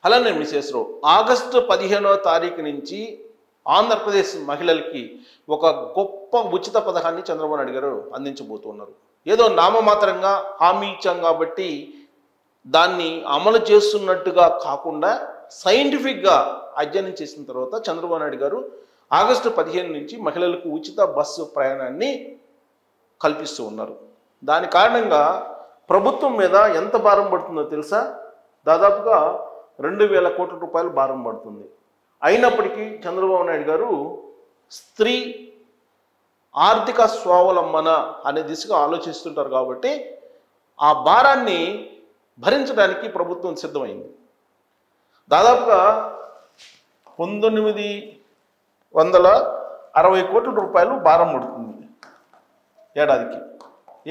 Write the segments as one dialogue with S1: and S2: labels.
S1: అలానే మిసేశ్వరు ఆగస్టు 15వ తారీఖు నుంచి ఆంధ్రప్రదేశ్ మహిళలకి ఒక గొప్ప ఉచిత పథకాన్ని చంద్రబాబు నాయుడు గారు అందించబోతున్నారు. ఏదో నామమాత్రంగా హామీ ఇచ్చాం కాబట్టి దాన్ని అమలు చేస్తున్నట్టుగా కాకుండా సైంటిఫిక్గా అధ్యయనం చేసిన తర్వాత చంద్రబాబు నాయుడు గారు ఆగస్టు 15 నుంచి మహిళలకు ఉచిత బస్సు ప్రయాణాన్ని కల్పిస్తూ ఉన్నారు. దాని కారణంగా ప్రభుత్వం మీద ఎంత భారం పడుతుందో తెలుసా? దాదాపుగా 2,000 కోట్ల రూపాయలు భారం పడుతుంది. అయినప్పటికీ చంద్రబాబు నాయుడు గారు స్త్రీ ఆర్థిక స్వావలంబన అనే దిశగా ఆలోచిస్తుంటారు కాబట్టి ఆ భారాన్ని భరించడానికి ప్రభుత్వం సిద్ధమైంది. దాదాపుగా 1960 కోట్ల రూపాయలు భారం పడుతుంది ఏడాదికి.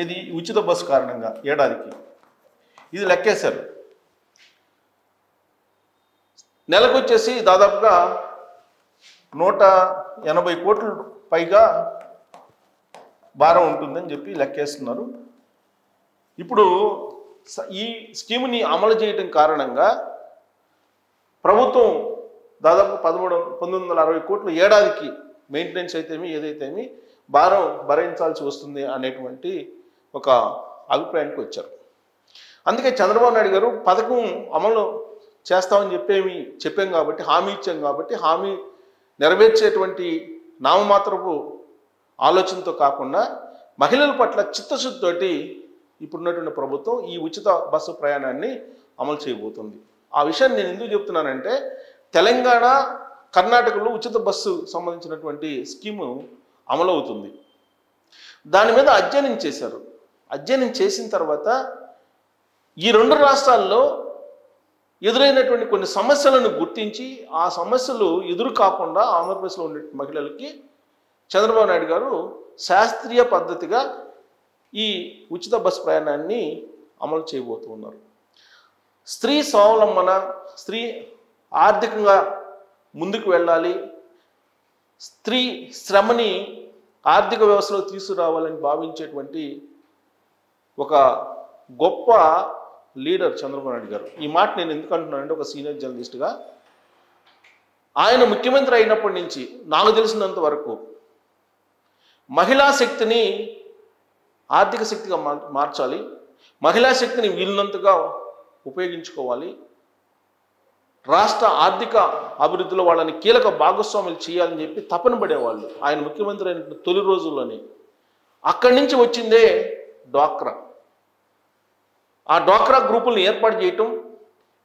S1: ఇది ఉచిత బస్సు కారణంగా ఏడాదికి ఇది లెక్కేశారు. నెలకు వచ్చేసి దాదాపుగా 180 కోట్ల పైగా భారం ఉంటుందని చెప్పి లెక్కేస్తున్నారు. ఇప్పుడు ఈ స్కీమ్ని అమలు చేయడం కారణంగా ప్రభుత్వం దాదాపు 1960 కోట్లు ఏడాదికి మెయింటెనెన్స్ అయితేమి ఏదైతేమి భారం భరించాల్సి వస్తుంది అనేటువంటి ఒక అభిప్రాయానికి వచ్చారు. అందుకే చంద్రబాబు నాయుడు గారు పథకం అమలు చేస్తామని చెప్పాం కాబట్టి హామీ ఇచ్చాం కాబట్టి హామీ నెరవేర్చేటువంటి నామమాత్రపు ఆలోచనతో కాకుండా మహిళల పట్ల చిత్తశుద్ధితోటి ఇప్పుడున్నటువంటి ప్రభుత్వం ఈ ఉచిత బస్సు ప్రయాణాన్ని అమలు చేయబోతుంది. ఆ విషయాన్ని నేను ఎందుకు చెప్తున్నానంటే తెలంగాణ కర్ణాటకలో ఉచిత బస్సు సంబంధించినటువంటి స్కీము అమలవుతుంది. దాని మీద అధ్యయనం చేశారు. అధ్యయనం చేసిన తర్వాత ఈ 2 రాష్ట్రాల్లో ఎదురైనటువంటి కొన్ని సమస్యలను గుర్తించి ఆ సమస్యలు ఎదురు కాకుండా ఆంధ్రప్రదేశ్లో ఉండే మహిళలకి చంద్రబాబు నాయుడు గారు శాస్త్రీయ పద్ధతిగా ఈ ఉచిత బస్సు ప్రయాణాన్ని అమలు చేయబోతున్నారు. స్త్రీ స్వావలంబన, స్త్రీ ఆర్థికంగా ముందుకు వెళ్ళాలి, స్త్రీ శ్రమని ఆర్థిక వ్యవస్థలో తీసుకురావాలని భావించేటువంటి ఒక గొప్ప లీడర్ చంద్రబాబు నాయుడు గారు. ఈ మాట నేను ఎందుకు అంటున్నానంటే ఒక సీనియర్ జర్నలిస్ట్గా ఆయన ముఖ్యమంత్రి అయినప్పటి నుంచి నాకు తెలిసినంత వరకు మహిళా శక్తిని ఆర్థిక శక్తిగా మార్చాలి, మహిళా శక్తిని వీలున్నంతగా ఉపయోగించుకోవాలి, రాష్ట్ర ఆర్థిక అభివృద్ధిలో వాళ్ళని కీలక భాగస్వాములు చేయాలని చెప్పి తపన పడేవాళ్ళు ఆయన ముఖ్యమంత్రి అయిన తొలి రోజుల్లోనే. అక్కడి నుంచి వచ్చిందే డ్వాక్రా. ఆ డ్వాక్రా గ్రూపులను ఏర్పాటు చేయటం,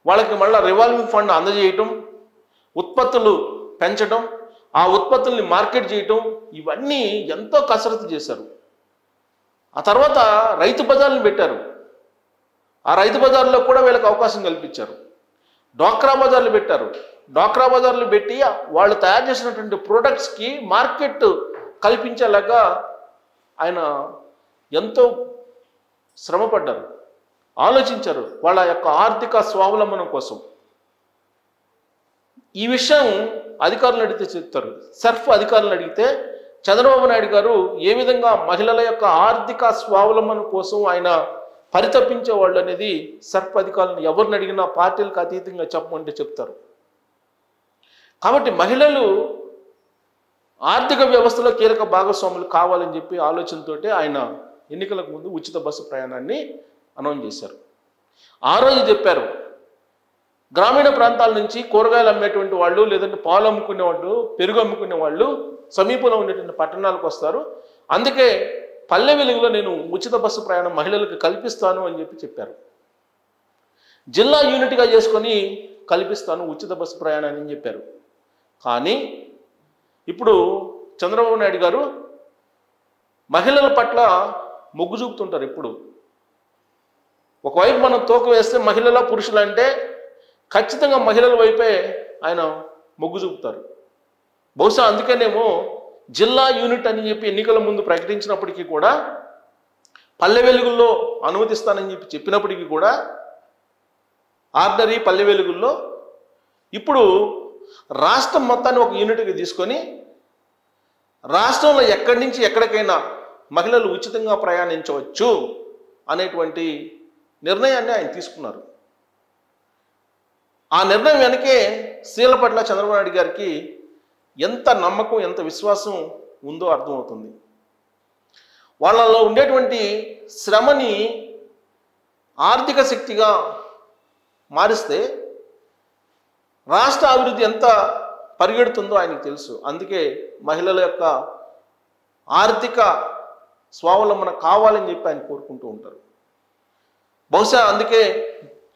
S1: వాళ్ళకి మళ్ళీ రివాల్వింగ్ ఫండ్ అందజేయటం, ఉత్పత్తులు పెంచడం, ఆ ఉత్పత్తుల్ని మార్కెట్ చేయటం, ఇవన్నీ ఎంతో కసరత్తు చేశారు. ఆ తర్వాత రైతు బజార్లను పెట్టారు. ఆ రైతు బజార్లో కూడా వీళ్ళకి అవకాశం కల్పించారు. డ్వాక్రా బజార్లు పెట్టారు. డ్వాక్రా బజార్లు పెట్టి వాళ్ళు తయారు చేసినటువంటి ప్రోడక్ట్స్కి మార్కెట్ కల్పించేలాగా ఆయన ఎంతో శ్రమపడ్డారు, ఆలోచించారు వాళ్ళ యొక్క ఆర్థిక స్వావలంబనం కోసం. ఈ విషయం అధికారులను అడిగితే చెప్తారు. సర్ఫ్ అధికారులను అడిగితే చంద్రబాబు నాయుడు గారు ఏ విధంగా మహిళల యొక్క ఆర్థిక స్వావలంబనం కోసం ఆయన పరితపించేవాళ్ళు అనేది సర్ఫ్ అధికారులను ఎవరిని అడిగినా పార్టీలకు అతీతంగా చెప్పమంటే చెప్తారు. కాబట్టి మహిళలు ఆర్థిక వ్యవస్థలో కీలక భాగస్వాములు కావాలని చెప్పి ఆలోచనతోటే ఆయన ఎన్నికలకు ముందు ఉచిత బస్సు ప్రయాణాన్ని అనౌన్స్ చేశారు. ఆ రోజు చెప్పారు, గ్రామీణ ప్రాంతాల నుంచి కూరగాయలు అమ్మేటువంటి వాళ్ళు, లేదంటే పాలు అమ్ముకునే వాళ్ళు, పెరుగు అమ్ముకునే వాళ్ళు సమీపంలో ఉండేటువంటి పట్టణాలకు వస్తారు, అందుకే పల్లె వెలుగులో నేను ఉచిత బస్సు ప్రయాణం మహిళలకు కల్పిస్తాను అని చెప్పారు. జిల్లా యూనిట్గా చేసుకొని కల్పిస్తాను ఉచిత బస్సు ప్రయాణాన్ని అని చెప్పారు. కానీ ఇప్పుడు చంద్రబాబు నాయుడు గారు మహిళల పట్ల మొగ్గు చూపుతుంటారు. ఇప్పుడు ఒకవైపు మనం తోక వేస్తే మహిళల పురుషులు అంటే ఖచ్చితంగా మహిళల వైపే ఆయన మొగ్గు చూపుతారు. బహుశా అందుకనేమో జిల్లా యూనిట్ అని చెప్పి ఎన్నికల ముందు ప్రకటించినప్పటికీ కూడా, పల్లె వెలుగుల్లో అనుమతిస్తానని చెప్పినప్పటికీ కూడా, ఆర్డినరీ పల్లె వెలుగుల్లో ఇప్పుడు రాష్ట్రం మొత్తాన్ని ఒక యూనిట్గా తీసుకొని రాష్ట్రంలో ఎక్కడి నుంచి ఎక్కడికైనా మహిళలు ఉచితంగా ప్రయాణించవచ్చు అనేటువంటి నిర్ణయాన్ని ఆయన తీసుకున్నారు. ఆ నిర్ణయం వెనకే స్త్రీల పట్ల చంద్రబాబు నాయుడు గారికి ఎంత నమ్మకం, ఎంత విశ్వాసం ఉందో అర్థమవుతుంది. వాళ్ళలో ఉండేటువంటి శ్రమని ఆర్థిక శక్తిగా మారిస్తే రాష్ట్ర అభివృద్ధి ఎంత పరిగెడుతుందో ఆయనకు తెలుసు. అందుకే మహిళల యొక్క ఆర్థిక స్వావలంబన కావాలని చెప్పి ఆయన కోరుకుంటూ ఉంటారు. బహుశా అందుకే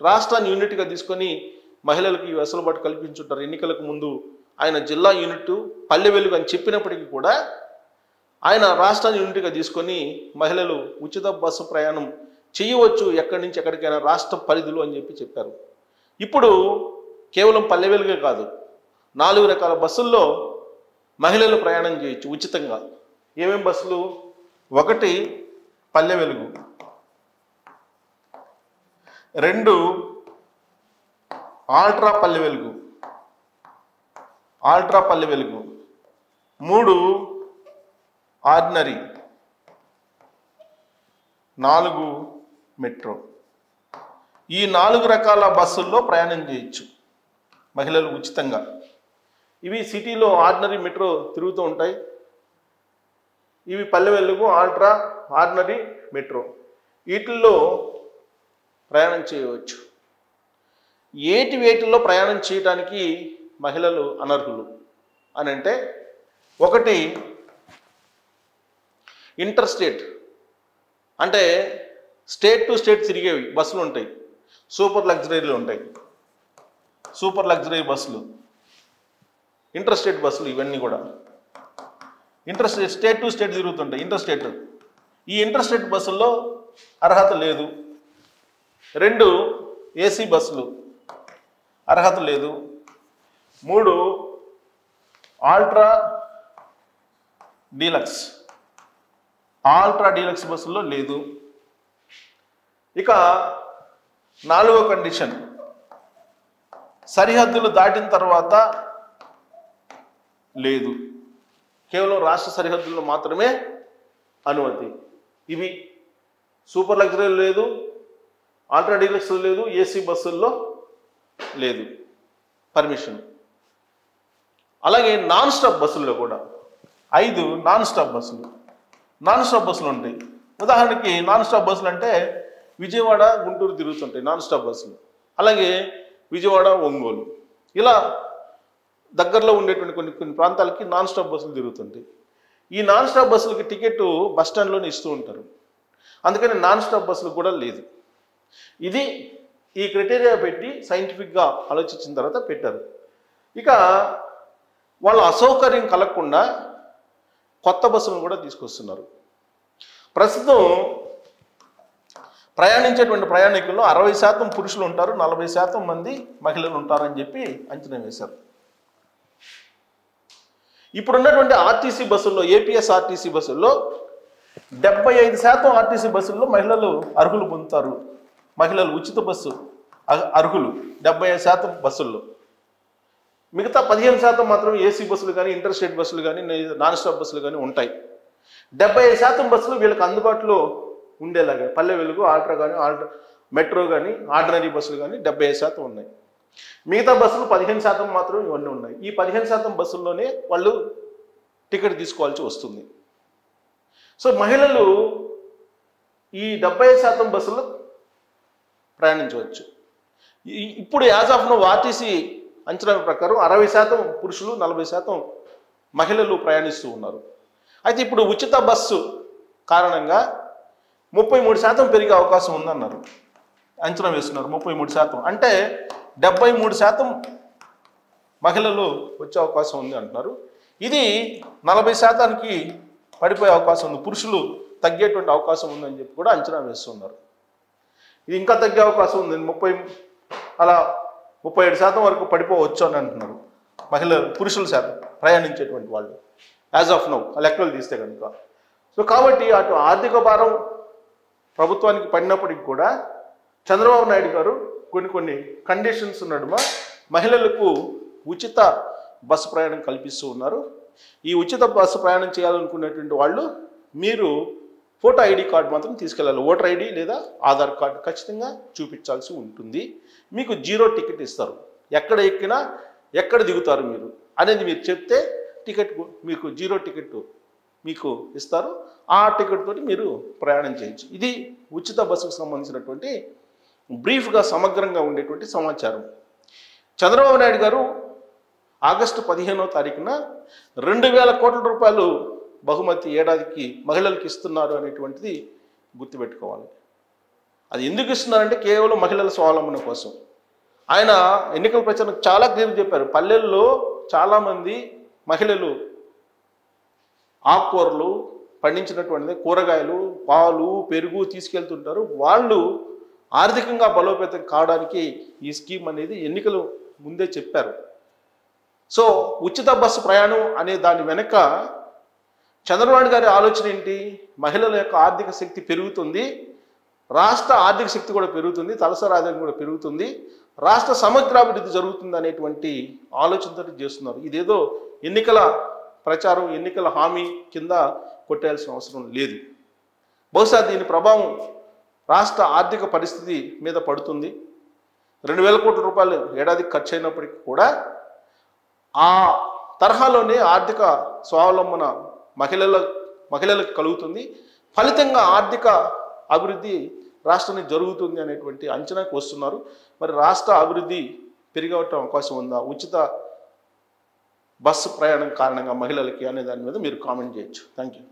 S1: రాష్ట్రాన్ని యూనిట్గా తీసుకొని మహిళలకు ఈ వెసులుబాటు కల్పించుంటారు. ఎన్నికలకు ముందు ఆయన జిల్లా యూనిట్ పల్లె వెలుగు అని చెప్పినప్పటికీ కూడా ఆయన రాష్ట్రాన్ని యూనిట్గా తీసుకొని మహిళలు ఉచిత బస్సు ప్రయాణం చేయవచ్చు ఎక్కడి నుంచి ఎక్కడికైనా రాష్ట్ర పరిధిలో అని చెప్పారు. ఇప్పుడు కేవలం పల్లె వెలుగే కాదు, 4 రకాల బస్సుల్లో మహిళలు ప్రయాణం చేయొచ్చు ఉచితంగా. ఏమేం బస్సులు? 1 Palle Velugu, 2 ultra Palle Velugu, 3 ordinary, 4 metro. ఈ 4 రకాల బస్సుల్లో ప్రయాణం చేయొచ్చు మహిళలు ఉచితంగా. ఇవి సిటీలో ఆర్డినరీ, మెట్రో తిరుగుతూ ఉంటాయి. ఇవి Palle Velugu, ultra, ordinary, metro. వీటిల్లో ప్రయాణం చేయవచ్చు. వేటిలో ప్రయాణం చేయడానికి మహిళలు అనర్హులు అని అంటే, 1 ఇంటర్ స్టేట్, అంటే స్టేట్ టు స్టేట్ తిరిగేవి బస్సులు ఉంటాయి. సూపర్ లగ్జరీలు ఉంటాయి, సూపర్ లగ్జరీ బస్సులు, ఇంటర్ స్టేట్ బస్సులు. ఇవన్నీ కూడా inter state, state to state తిరుగుతుంటాయి. ఇంటర్ స్టేట్, ఈ ఇంటర్ స్టేట్ బస్సుల్లో అర్హత లేదు. 2 ఏసీ బస్సులు, అర్హత లేదు. 3 ఆల్ట్రా డీలక్స్, బస్సుల్లో లేదు. ఇక 4వ కండిషన్, సరిహద్దులు దాటిన తర్వాత లేదు, కేవలం రాష్ట్ర సరిహద్దుల్లో మాత్రమే అనుమతి. ఇవి సూపర్ లగ్జరీలు లేదు, ఆల్ట్రా డీలక్స్ లేదు, ఏసీ బస్సుల్లో లేదు పర్మిషన్. అలాగే నాన్ స్టాప్ బస్సుల్లో కూడా 5 నాన్ స్టాప్ బస్సులు ఉంటాయి. ఉదాహరణకి నాన్ స్టాప్ బస్సులు అంటే విజయవాడ, గుంటూరు తిరుగుతుంటాయి నాన్ స్టాప్ బస్సులు. అలాగే విజయవాడ, ఒంగోలు, ఇలా దగ్గరలో ఉండేటువంటి కొన్ని ప్రాంతాలకి నాన్ స్టాప్ బస్సులు తిరుగుతుంటాయి. ఈ నాన్ స్టాప్ బస్సులకి టికెట్ బస్ స్టాండ్లోనే ఇస్తూ ఉంటారు. అందుకని నాన్ స్టాప్ బస్సులు కూడా లేదు. ఇది ఈ క్రైటీరియా పెట్టి సైంటిఫిక్గా ఆలోచించిన తర్వాత పెట్టారు. ఇక వాళ్ళ అసౌకర్యం కలగకుండా కొత్త బస్సులను కూడా తీసుకొస్తున్నారు. ప్రస్తుతం ప్రయాణించేటువంటి ప్రయాణికుల్లో 60% పురుషులు ఉంటారు, 40% మంది మహిళలు ఉంటారని చెప్పి అంచనా వేశారు. ఇప్పుడున్నటువంటి ఆర్టీసీ బస్సుల్లో, ఏపీఎస్ ఆర్టీసీ బస్సుల్లో 75% ఆర్టీసీ బస్సుల్లో మహిళలు అర్హులు పొందుతారు. మహిళలు ఉచిత బస్సు అర్హులు 75% బస్సుల్లో. మిగతా 15% మాత్రం ఏసీ బస్సులు కానీ, ఇంటర్ స్టేట్ బస్సులు కానీ, నాన్ స్టాప్ బస్సులు కానీ ఉంటాయి. 75% బస్సులు వీళ్ళకి అందుబాటులో ఉండేలాగా పల్లె వెలుగు, ఆల్ట్రా కానీ, మెట్రో కానీ, ఆర్డినరీ బస్సులు కానీ 75% ఉన్నాయి. మిగతా బస్సులు 15% మాత్రం ఇవన్నీ ఉన్నాయి. ఈ 15% బస్సుల్లోనే వాళ్ళు టికెట్ తీసుకోవాల్సి వస్తుంది. సో మహిళలు ఈ 75% బస్సులు ప్రయాణించవచ్చు. ఇప్పుడు యాజ్ ఆఫ్ నౌ ఆర్టీసీ అంచనాల ప్రకారం 60% పురుషులు, 40% మహిళలు ప్రయాణిస్తూ ఉన్నారు. అయితే ఇప్పుడు ఉచిత బస్సు కారణంగా 33% పెరిగే అవకాశం ఉందన్నారు, అంచనా వేస్తున్నారు. 33% అంటే 73% మహిళలు వచ్చే అవకాశం ఉంది అంటున్నారు. ఇది 40%కి పడిపోయే అవకాశం ఉంది, పురుషులు తగ్గేటువంటి అవకాశం ఉందని చెప్పి కూడా అంచనా వేస్తున్నారు. ఇది ఇంకా తగ్గే అవకాశం ఉంది, 37% వరకు పడిపోవచ్చు అని అంటున్నారు మహిళలు, పురుషుల శాతం ప్రయాణించేటువంటి వాళ్ళు యాజ్ ఆఫ్ నౌ లెక్కలు తీస్తే కనుక. సో కాబట్టి అటు ఆర్థిక భారం ప్రభుత్వానికి పడినప్పటికి కూడా చంద్రబాబు నాయుడు గారు కొన్ని కండిషన్స్ నడుమ మహిళలకు ఉచిత బస్సు ప్రయాణం కల్పిస్తూ ఉన్నారు. ఈ ఉచిత బస్సు ప్రయాణం చేయాలనుకునేటువంటి వాళ్ళు మీరు ఫోటో ఐడి కార్డు మాత్రం తీసుకెళ్ళాలి. ఓటర్ ఐడి లేదా ఆధార్ కార్డు ఖచ్చితంగా చూపించాల్సి ఉంటుంది. మీకు 0 టికెట్ ఇస్తారు. ఎక్కడ ఎక్కినా ఎక్కడ దిగుతారు మీరు అనేది మీరు చెప్తే టికెట్ మీకు 0 టికెట్ మీకు ఇస్తారు. ఆ టికెట్ తోటి మీరు ప్రయాణం చేయొచ్చు. ఇది ఉచిత బస్సుకు సంబంధించినటువంటి బ్రీఫ్గా సమగ్రంగా ఉండేటువంటి సమాచారం. చంద్రబాబు నాయుడు గారు ఆగస్టు 15వ తారీఖున 2000 కోట్ల రూపాయలు బహుమతి ఏడాదికి మహిళలకు ఇస్తున్నారు అనేటువంటిది గుర్తుపెట్టుకోవాలి. అది ఎందుకు ఇస్తున్నారంటే కేవలం మహిళల స్వావలంబన కోసం. ఆయన ఎన్నికల ప్రచారం చాలా క్లియర్గా చెప్పారు. పల్లెల్లో చాలామంది మహిళలు ఆకుకూరలు పండించినటువంటిది, కూరగాయలు, పాలు, పెరుగు తీసుకెళ్తుంటారు. వాళ్ళు ఆర్థికంగా బలోపేతం కావడానికి ఈ స్కీమ్ అనేది ఎన్నికలు ముందే చెప్పారు. సో ఉచిత బస్సు ప్రయాణం అనే దాని వెనక చంద్రబాబు గారి ఆలోచన ఏంటి? మహిళల యొక్క ఆర్థిక శక్తి పెరుగుతుంది, రాష్ట్ర ఆర్థిక శక్తి కూడా పెరుగుతుంది, తలసరి ఆదాయం కూడా పెరుగుతుంది, రాష్ట్ర సమగ్రాభివృద్ధి జరుగుతుంది అనేటువంటి ఆలోచనతో చేస్తున్నారు. ఇదేదో ఎన్నికల ప్రచారం, ఎన్నికల హామీ కింద కొట్టేయాల్సిన అవసరం లేదు. బహుశా దీని ప్రభావం రాష్ట్ర ఆర్థిక పరిస్థితి మీద పడుతుంది. 2000 కోట్ల రూపాయలు ఏడాదికి ఖర్చు అయినప్పటికీ కూడా ఆ తరహాలోనే ఆర్థిక స్వావలంబన మహిళలకు కలుగుతుంది. ఫలితంగా ఆర్థిక అభివృద్ధి రాష్ట్రానికి జరుగుతుంది అనేటువంటి అంచనాకు వస్తున్నారు. మరి రాష్ట్ర అభివృద్ధి పెరిగే అవకాశం ఉందా ఉచిత బస్సు ప్రయాణం కారణంగా మహిళలకి అనే దాని మీద మీరు కామెంట్ చేయొచ్చు. Thank you.